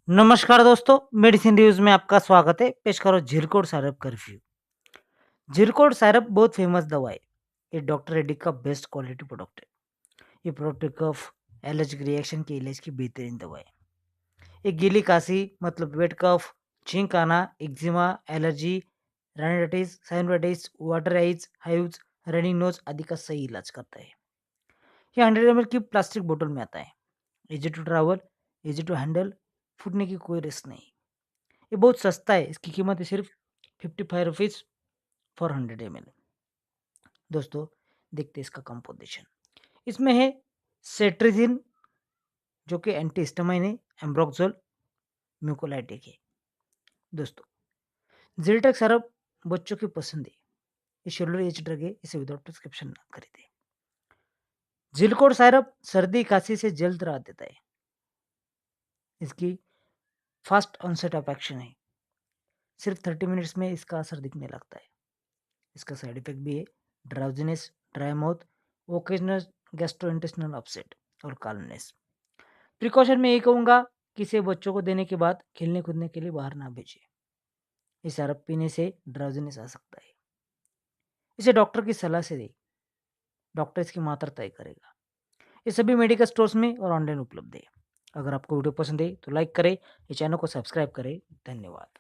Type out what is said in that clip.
नमस्कार दोस्तों, medicine reviews में आपका स्वागत है। पेश करो झिरकोड सायरप का रिव्यू। झिरकोड सायरप बहुत फेमस दवा है। ये डॉक्टर रेड्डी का बेस्ट क्वालिटी प्रोडक्ट है। ये प्रोडक्ट कफ एलर्जिक रिएक्शन के इलाज की बेहतरीन दवा है। ये गीली काशी मतलब वेट कफ, छींक आना, eczema, allergy, rhinitis, sinusitis, water eyes, hives, running nose आदि का सही इलाज करता है। ये 100 ml की प्लास्टिक बोतल में आता है। Easy to travel, easy to handle, फूटने की कोई रिस्क नहीं। ये बहुत सस्ता है। इसकी कीमत है सिर्फ 55 रुपीज़ फॉर 100 ml। दोस्तों, देखते हैं इसका कंपोजिशन। इसमें है सेट्रिजिन, जो कि एंटी हिस्टामाइन है, एम्ब्रोक्सोल, म्यूकोलाइटिक है। दोस्तों, ज़िलटेक सिरप बच्चों की पसंद है। ये शेड्यूलर एज ड्रग है, इसे विदाउट प्रिस्क्रिप्शन ना खरीदें। जिलकोड सिरप सर्दी खांसी से जल्द राहत देता है। इसकी फास्ट ऑनसेट ऑफ एक्शन है। सिर्फ 30 मिनट्स में इसका असर दिखने लगता है। इसका साइड इफेक्ट भी है, drowsiness, dry mouth, occasional gastrointestinal upset और कालनेस। प्रिकॉशन में यही कहूँगा कि इसे बच्चों को देने के बाद खेलने कूदने के लिए बाहर ना भेजें। ये सिरप पीने से ड्राउजीनेस आ सकता है। इसे डॉक्टर की सलाह से दें। डॉक्टर इसकी मात्रा तय करेगा। ये सभी मेडिकल स्टोर्स में और ऑनलाइन उपलब्ध है। अगर आपको वीडियो पसंद है तो लाइक करें, ये चैनल को सब्सक्राइब करें। धन्यवाद।